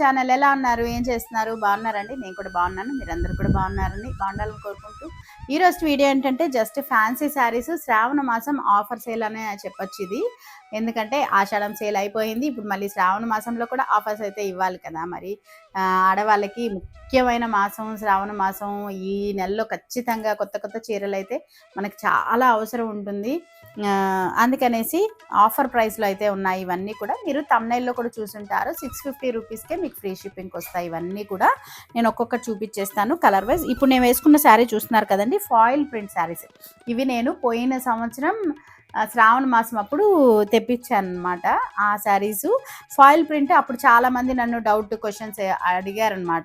Channel. ఎలా ఉన్నారు? ఏం చేస్తున్నారు? బాగున్నారండి? నేను కూడా బాగున్నాను. మీరందరూ కూడా బాగున్నారని బాగుండాలని కోరుకుంటూ ఈరోజు వీడియో ఏంటంటే జస్ట్ ఫ్యాన్సీ శారీస్ శ్రావణ మాసం ఆఫర్ సేల్ అనే చెప్పొచ్చు ఇది. ఎందుకంటే ఆషాఢం సేల్ అయిపోయింది. ఇప్పుడు మళ్ళీ శ్రావణ మాసంలో కూడా ఆఫర్స్ అయితే ఇవ్వాలి కదా. మరి ఆడవాళ్ళకి ముఖ్యమైన మాసం శ్రావణ మాసం. ఈ నెలలో ఖచ్చితంగా కొత్త కొత్త చీరలు అయితే మనకు చాలా అవసరం ఉంటుంది. అందుకనేసి ఆఫర్ ప్రైస్లో అయితే ఉన్నాయి. ఇవన్నీ కూడా మీరు తమ్నైల్లో కూడా చూసుంటారు. 650 రూపీస్కే మీకు ఫ్రీ షిప్పింగ్కి వస్తాయి. ఇవన్నీ కూడా నేను ఒక్కొక్కటి చూపించేస్తాను కలర్ వైజ్. ఇప్పుడు నేను వేసుకున్న శారీ చూస్తున్నారు కదండి, ఫాయిల్ ప్రింట్ శారీస్. ఇవి నేను పోయిన సంవత్సరం శ్రావణ మాసం అప్పుడు తెప్పించాను అనమాట. ఆ శారీస్ ఫాయిల్ ప్రింట్. అప్పుడు చాలామంది నన్ను డౌట్ క్వశ్చన్స్ అడిగారనమాట.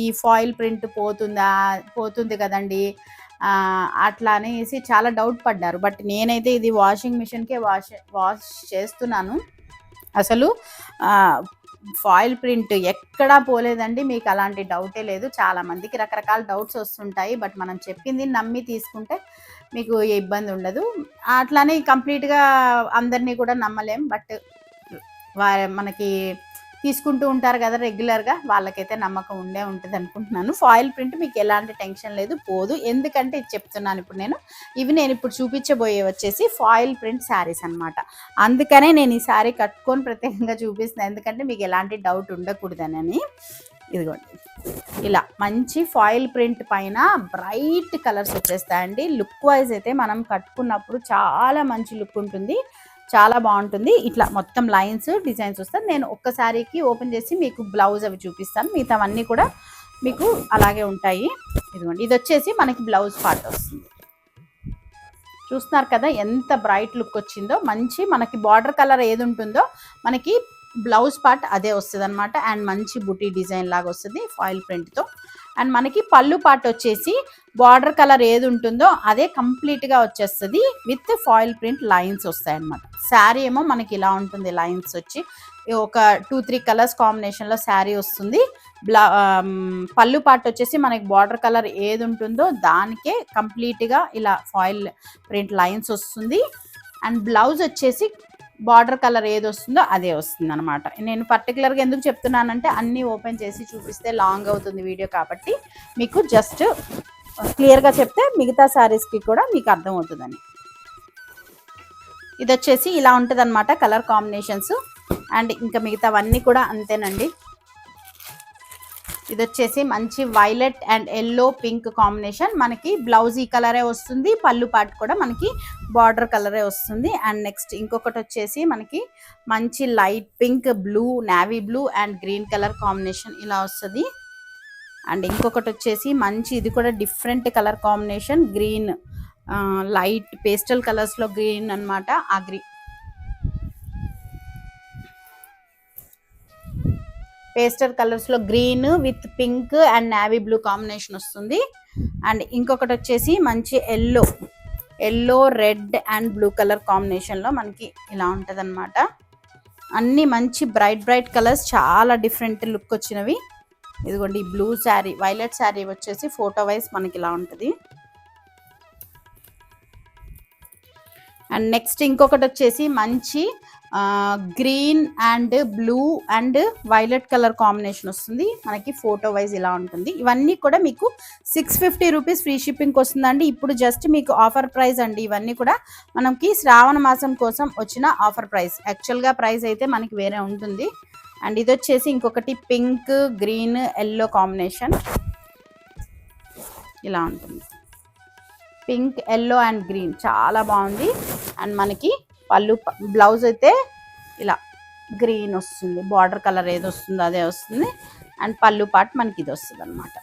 ఈ ఫాయిల్ ప్రింట్ పోతుంది కదండి అట్లా అనేసి చాలా డౌట్ పడ్డారు. బట్ నేనైతే ఇది వాషింగ్ మిషన్కే వాష్ చేస్తున్నాను. అసలు ఫాయిల్ ప్రింట్ ఎక్కడా పోలేదండి. మీకు అలాంటి డౌటే లేదు. చాలామందికి రకరకాల డౌట్స్ వస్తుంటాయి. బట్ మనం చెప్పింది నమ్మి తీసుకుంటే మీకు ఏ ఇబ్బంది ఉండదు. అట్లానే కంప్లీట్గా అందరినీ కూడా నమ్మలేం. బట్ మనకి తీసుకుంటూ ఉంటారు కదా రెగ్యులర్గా, వాళ్ళకైతే నమ్మకం ఉంటుంది అనుకుంటున్నాను. ఫాయిల్ ప్రింట్ మీకు ఎలాంటి టెన్షన్ లేదు, పోదు. ఎందుకంటే ఇది చెప్తున్నాను ఇప్పుడు నేను. ఇవి నేను ఇప్పుడు చూపించబోయే వచ్చేసి ఫాయిల్ ప్రింట్ శారీస్ అనమాట. అందుకనే నేను ఈ శారీ కట్టుకొని ప్రత్యేకంగా చూపిస్తున్నాను, ఎందుకంటే మీకు ఎలాంటి డౌట్ ఉండకూడదనని. ఇదిగోండి, ఇలా మంచి ఫాయిల్ ప్రింట్ పైన బ్రైట్ కలర్స్ వచ్చేస్తాయండి. లుక్ వైజ్ అయితే మనం కట్టుకున్నప్పుడు చాలా మంచి లుక్ ఉంటుంది, చాలా బాగుంటుంది. ఇట్లా మొత్తం లైన్స్ డిజైన్స్ వస్తాయి. నేను ఒక్క శారీకి ఓపెన్ చేసి మీకు బ్లౌజ్ అవి చూపిస్తాను. మిగతావన్నీ కూడా మీకు అలాగే ఉంటాయి. ఇదిగోండి, ఇది వచ్చేసి మనకి బ్లౌజ్ పార్ట్ వస్తుంది. చూస్తున్నారు కదా ఎంత బ్రైట్ లుక్ వచ్చిందో. మంచి మనకి బార్డర్ కలర్ ఏది ఉంటుందో మనకి బ్లౌజ్ పార్ట్ అదే వస్తుంది అనమాట. అండ్ మంచి బుటీ డిజైన్ లాగా వస్తుంది ఫాయిల్ ప్రింట్తో. అండ్ మనకి పళ్ళు పార్ట్ వచ్చేసి బార్డర్ కలర్ ఏది ఉంటుందో అదే కంప్లీట్గా వచ్చేస్తుంది విత్ ఫాయిల్ ప్రింట్ లైన్స్ వస్తాయన్నమాట. శారీ ఏమో మనకి ఇలా ఉంటుంది, లైన్స్ వచ్చి ఒక 2-3 కలర్స్ కాంబినేషన్లో శారీ వస్తుంది. పళ్ళు పార్ట్ వచ్చేసి మనకి బార్డర్ కలర్ ఏది ఉంటుందో దానికే కంప్లీట్గా ఇలా ఫాయిల్ ప్రింట్ లైన్స్ వస్తుంది. అండ్ బ్లౌజ్ వచ్చేసి బార్డర్ కలర్ ఏది వస్తుందో అదే వస్తుంది అనమాట. నేను పర్టికులర్గా ఎందుకు చెప్తున్నానంటే అన్నీ ఓపెన్ చేసి చూపిస్తే లాంగ్ అవుతుంది వీడియో, కాబట్టి మీకు జస్ట్ క్లియర్గా చెప్తే మిగతా శారీస్కి కూడా మీకు అర్థమవుతుందని. ఇది వచ్చేసి ఇలా ఉంటుంది అనమాట కలర్ కాంబినేషన్స్. అండ్ ఇంకా మిగతావన్నీ కూడా అంతేనండి. ఇది వచ్చేసి మంచి violet and yellow pink combination. మనకి బ్లౌజ్ ఈ కలరే వస్తుంది, పళ్ళు పార్ట్ కూడా మనకి బార్డర్ కలరే వస్తుంది. అండ్ నెక్స్ట్ ఇంకొకటి వచ్చేసి మనకి మంచి light pink, blue, navy blue and green colour combination ఇలా వస్తుంది. అండ్ ఇంకొకటి వచ్చేసి మంచి ఇది కూడా different colour combination, green, light pastel కలర్స్లో గ్రీన్ అనమాట. ఆ పేస్టల్ కలర్స్లో green with pink and navy blue combination వస్తుంది. అండ్ ఇంకొకటి వచ్చేసి మంచి yellow red and blue colour కాంబినేషన్లో మనకి ఇలా ఉంటుంది అనమాట. అన్నీ మంచి బ్రైట్ కలర్స్, చాలా డిఫరెంట్ లుక్ వచ్చినవి. ఇదిగోండి, బ్లూ శారీ, వైలెట్ శారీ వచ్చేసి ఫోటో వైజ్ మనకి ఇలా ఉంటుంది. అండ్ నెక్స్ట్ ఇంకొకటి వచ్చేసి మంచి green and blue and violet colour combination వస్తుంది మనకి, ఫోటో వైజ్ ఇలా ఉంటుంది. ఇవన్నీ కూడా మీకు 650 రూపీస్ ఫ్రీ షిప్పింగ్కి వస్తుందండి. ఇప్పుడు జస్ట్ మీకు ఆఫర్ ప్రైస్ అండి. ఇవన్నీ కూడా మనకి శ్రావణ మాసం కోసం వచ్చిన ఆఫర్ ప్రైస్. యాక్చువల్గా ప్రైస్ అయితే మనకి వేరే ఉంటుంది. అండ్ ఇది వచ్చేసి ఇంకొకటి పింక్, గ్రీన్, ఎల్లో కాంబినేషన్ ఇలా ఉంటుంది. పింక్, ఎల్లో అండ్ గ్రీన్ చాలా బాగుంది. అండ్ మనకి బ్లౌజ్ అయితే ఇలా గ్రీన్ వస్తుంది, బార్డర్ కలర్ ఏది వస్తుందో అదే వస్తుంది. అండ్ పళ్ళు పార్ట్ మనకి ఇది వస్తుంది అనమాట.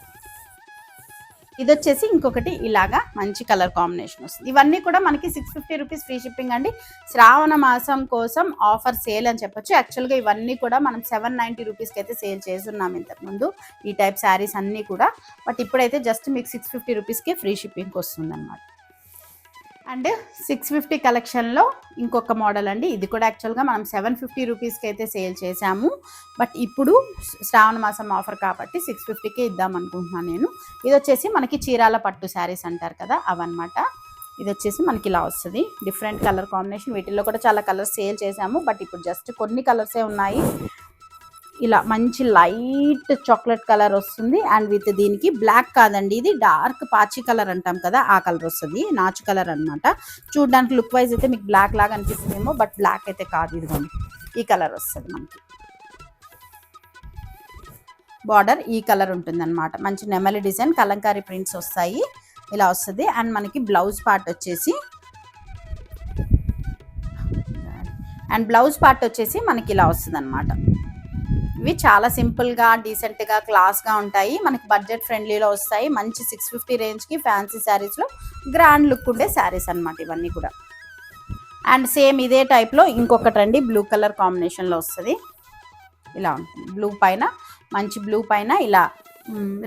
ఇది వచ్చేసి ఇంకొకటి ఇలాగా మంచి కలర్ కాంబినేషన్ వస్తుంది. ఇవన్నీ కూడా మనకి 650 రూపీస్ ఫ్రీ షిప్పింగ్ అండి. శ్రావణ మాసం కోసం ఆఫర్ సేల్ అని చెప్పొచ్చు. యాక్చువల్గా ఇవన్నీ కూడా మనం 790 రూపీస్కి అయితే సేల్ చేస్తున్నాం ఇంతకుముందు, ఈ టైప్ శారీస్ అన్నీ కూడా. బట్ ఇప్పుడైతే జస్ట్ మీకు 650 రూపీస్కి ఫ్రీ షిప్పింగ్కి వస్తుంది అనమాట. అండ్ 650 కలెక్షన్లో ఇంకొక మోడల్ అండి. ఇది కూడా యాక్చువల్గా మనం 750 రూపీస్కి అయితే సేల్ చేసాము. బట్ ఇప్పుడు శ్రావణ మాసం ఆఫర్ కాబట్టి 650కే ఇద్దాం అనుకుంటున్నాను నేను. ఇది వచ్చేసి మనకి చీరాల పట్టు శారీస్ అంటారు కదా, అవన్నమాట. ఇది వచ్చేసి మనకి ఇలా వస్తుంది, డిఫరెంట్ కలర్ కాంబినేషన్. వీటిల్లో కూడా చాలా కలర్స్ సేల్ చేసాము, బట్ ఇప్పుడు జస్ట్ కొన్ని కలర్సే ఉన్నాయి. ఇలా మంచి లైట్ చాక్లెట్ కలర్ వస్తుంది. అండ్ విత్ దీనికి బ్లాక్ కాదండి, ఇది డార్క్ పాచి కలర్ అంటాం కదా, ఆ కలర్ వస్తుంది. నాచు కలర్ అనమాట. చూడడానికి లుక్ వైజ్ అయితే మీకు బ్లాక్ లాగా అనిపిస్తుందేమో, బట్ బ్లాక్ అయితే కాదు. ఇదిగోండి ఈ కలర్ వస్తుంది మనకి. బార్డర్ ఈ కలర్ ఉంటుంది అనమాట. మంచి నెమలి డిజైన్ కలంకారీ ప్రింట్స్ వస్తాయి, ఇలా వస్తుంది. అండ్ మనకి బ్లౌజ్ పార్ట్ వచ్చేసి మనకి ఇలా వస్తుంది అనమాట. ఇవి చాలా సింపుల్గా డీసెంట్గా క్లాస్గా ఉంటాయి. మనకి బడ్జెట్ ఫ్రెండ్లీలో వస్తాయి. మంచి 650 రేంజ్కి ఫ్యాన్సీ శారీస్లో గ్రాండ్ లుక్ ఉండే శారీస్ అనమాట ఇవన్నీ కూడా. అండ్ సేమ్ ఇదే టైప్లో ఇంకొకటి రండి, బ్లూ కలర్ కాంబినేషన్లో వస్తుంది. ఇలా ఉంటుంది. బ్లూ పైన మంచి బ్లూ పైన ఇలా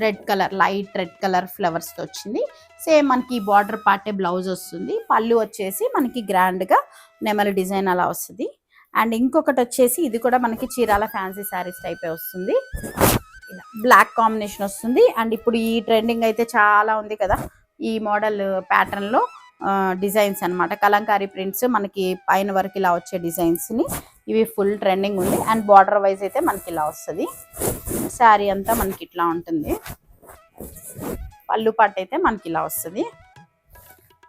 red colour, light red colour ఫ్లవర్స్తో వచ్చింది. సేమ్ మనకి బార్డర్ పార్టే బ్లౌజ్ వస్తుంది. పళ్ళు వచ్చేసి మనకి గ్రాండ్గా నెమలి డిజైన్ అలా వస్తుంది. అండ్ ఇంకొకటి వచ్చేసి ఇది కూడా మనకి చీరాల ఫ్యాన్సీ శారీస్ టైపే వస్తుంది. ఇలా బ్లాక్ కాంబినేషన్ వస్తుంది. అండ్ ఇప్పుడు ఈ ట్రెండింగ్ అయితే చాలా ఉంది కదా ఈ మోడల్ ప్యాటర్న్లో డిజైన్స్ అనమాట. కలంకారీ ప్రింట్స్ మనకి పైన వరకు ఇలా వచ్చే డిజైన్స్ని ఇవి ఫుల్ ట్రెండింగ్ ఉంది. అండ్ బార్డర్ వైజ్ అయితే మనకి ఇలా వస్తుంది. శారీ అంతా మనకి ఇట్లా ఉంటుంది. పళ్ళు పాట్ అయితే మనకి ఇలా వస్తుంది.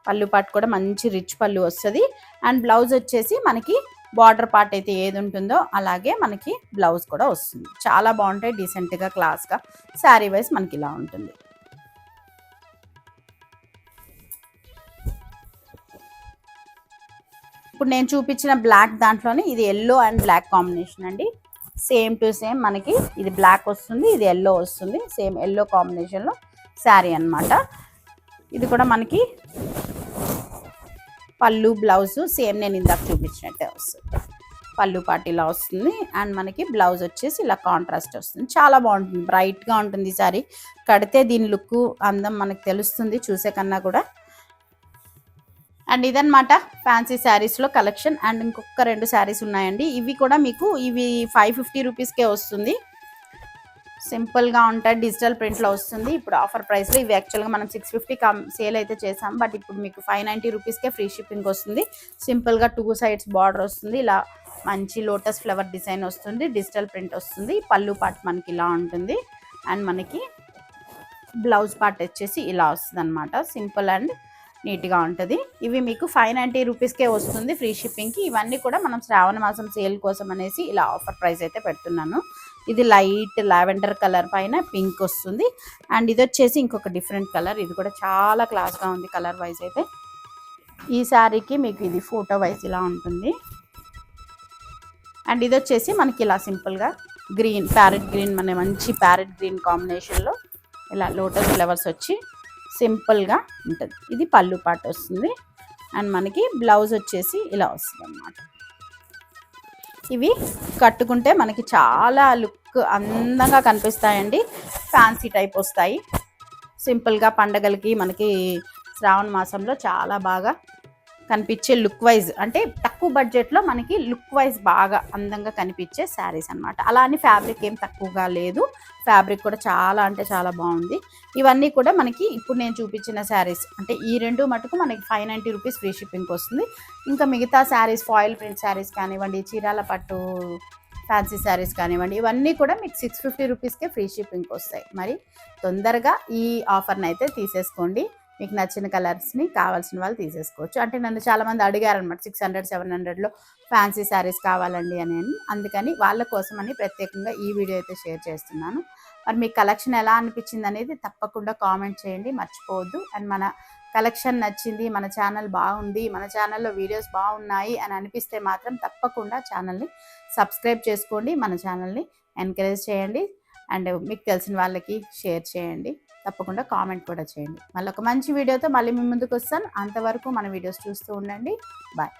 పళ్ళు పాట్ కూడా మంచి రిచ్ పళ్ళు వస్తుంది. అండ్ బ్లౌజ్ వచ్చేసి మనకి బార్డర్ పార్ట్ అయితే ఏది ఉంటుందో అలాగే మనకి బ్లౌజ్ కూడా వస్తుంది. చాలా బాగుంటాయి, డీసెంట్గా క్లాస్గా. శారీ వైజ్ మనకి ఇలా ఉంటుంది. ఇప్పుడు నేను చూపించిన బ్లాక్ దాంట్లోనే ఇది ఎల్లో అండ్ బ్లాక్ కాంబినేషన్ అండి. సేమ్ టు సేమ్ మనకి ఇది బ్లాక్ వస్తుంది, ఇది ఎల్లో వస్తుంది. సేమ్ ఎల్లో కాంబినేషన్లో శారీ అనమాట. ఇది కూడా మనకి పళ్ళు బ్లౌజు సేమ్ నేను ఇందాక చూపించినట్టే వస్తుంది. పళ్ళు పార్టీలా వస్తుంది. అండ్ మనకి బ్లౌజ్ వచ్చేసి ఇలా కాంట్రాస్ట్ వస్తుంది. చాలా బాగుంటుంది, బ్రైట్గా ఉంటుంది. సారీ కడితే దీని లుక్ అందం మనకు తెలుస్తుంది చూసే కన్నా కూడా. అండ్ ఇదన్నమాట ఫ్యాన్సీ శారీస్లో కలెక్షన్. అండ్ ఇంకొక 2 శారీస్ ఉన్నాయండి. ఇవి కూడా మీకు ఇవి 550 రూపీస్కే వస్తుంది. సింపుల్గా ఉంటాయి, డిజిటల్ ప్రింట్లో వస్తుంది. ఇప్పుడు ఆఫర్ ప్రైస్లో ఇవి యాక్చువల్గా మనం 650 సేల్ అయితే చేసాం, బట్ ఇప్పుడు మీకు 590 రూపీస్కే ఫ్రీ షిప్పింగ్ వస్తుంది. సింపుల్గా 2 సైడ్స్ బార్డర్ వస్తుంది. ఇలా మంచి లోటస్ ఫ్లవర్ డిజైన్ వస్తుంది, డిజిటల్ ప్రింట్ వస్తుంది. పళ్ళు పార్ట్ మనకి ఇలా ఉంటుంది. అండ్ మనకి బ్లౌజ్ పార్ట్ వచ్చేసి ఇలా వస్తుంది అనమాట. సింపుల్ అండ్ నీట్గా ఉంటుంది. ఇవి మీకు 590 రూపీస్కే వస్తుంది ఫ్రీ షిప్పింగ్కి. ఇవన్నీ కూడా మనం శ్రావణ మాసం సేల్ కోసం అనేసి ఇలా ఆఫర్ ప్రైస్ అయితే పెడుతున్నాను. ఇది లైట్ లావెండర్ కలర్ పైన పింక్ వస్తుంది. అండ్ ఇది వచ్చేసి ఇంకొక డిఫరెంట్ కలర్, ఇది కూడా చాలా క్లాస్గా ఉంది కలర్ వైజ్ అయితే. ఈ శారీకి మీకు ఇది ఫోటో వైజ్ ఇలా ఉంటుంది. అండ్ ఇది వచ్చేసి మనకి ఇలా సింపుల్గా గ్రీన్, ప్యారెట్ గ్రీన్, మన మంచి ప్యారెట్ గ్రీన్ కాంబినేషన్లో ఇలా లోటస్ ఫ్లవర్స్ వచ్చి సింపుల్గా ఉంటుంది. ఇది పళ్ళు పార్ట్ వస్తుంది. అండ్ మనకి బ్లౌజ్ వచ్చేసి ఇలా వస్తుంది అన్నమాట. ఇవి కట్టుకుంటే మనకి చాలా లుక్ అందంగా కనిపిస్తాయండి. ఫ్యాన్సీ టైప్ వస్తాయి. సింపుల్గా పండగలకి మనకి శ్రావణ మాసంలో చాలా బాగా కనిపించే లుక్ వైజ్, అంటే తక్కువ బడ్జెట్లో మనకి లుక్ వైజ్ బాగా అందంగా కనిపించే శారీస్ అనమాట. అలా అని ఫ్యాబ్రిక్ ఏం తక్కువగా లేదు, ఫ్యాబ్రిక్ కూడా చాలా అంటే చాలా బాగుంది. ఇవన్నీ కూడా మనకి ఇప్పుడు నేను చూపించిన శారీస్ అంటే ఈ 2 మటుకు మనకి 590 రూపీస్ ఫ్రీ షిప్పింగ్కి వస్తుంది. ఇంకా మిగతా శారీస్ ఫాయిల్ ప్రింట్ శారీస్ కానివ్వండి, చీరాల పట్టు ఫ్యాన్సీ శారీస్ కానివ్వండి, ఇవన్నీ కూడా మీకు 650 రూపీస్కే ఫ్రీ షిప్పింగ్కి వస్తాయి. మరి తొందరగా ఈ ఆఫర్ని అయితే తీసేసుకోండి. మీకు నచ్చిన కలర్స్ని కావాల్సిన వాళ్ళు తీసేసుకోవచ్చు. అంటే నన్ను చాలామంది అడిగారనమాట 600-700లో ఫ్యాన్సీ శారీస్ కావాలండి అని. అందుకని వాళ్ళ కోసమని ప్రత్యేకంగా ఈ వీడియో అయితే షేర్ చేస్తున్నాను. మరి మీకు కలెక్షన్ ఎలా అనిపించింది అనేది తప్పకుండా కామెంట్ చేయండి, మర్చిపోవద్దు. అండ్ మన కలెక్షన్ నచ్చింది, మన ఛానల్ బాగుంది, మన ఛానల్లో వీడియోస్ బాగున్నాయి అని అనిపిస్తే మాత్రం తప్పకుండా ఛానల్ని సబ్స్క్రైబ్ చేసుకోండి, మన ఛానల్ని ఎంకరేజ్ చేయండి. అండ్ మీకు తెలిసిన వాళ్ళకి షేర్ చేయండి. తప్పకుండా కామెంట్ కూడా చేయండి. మళ్ళీ ఒక మంచి వీడియోతో మళ్ళీ మీ ముందుకు వస్తాను. అంతవరకు మన వీడియోస్ చూస్తూ ఉండండి. బాయ్.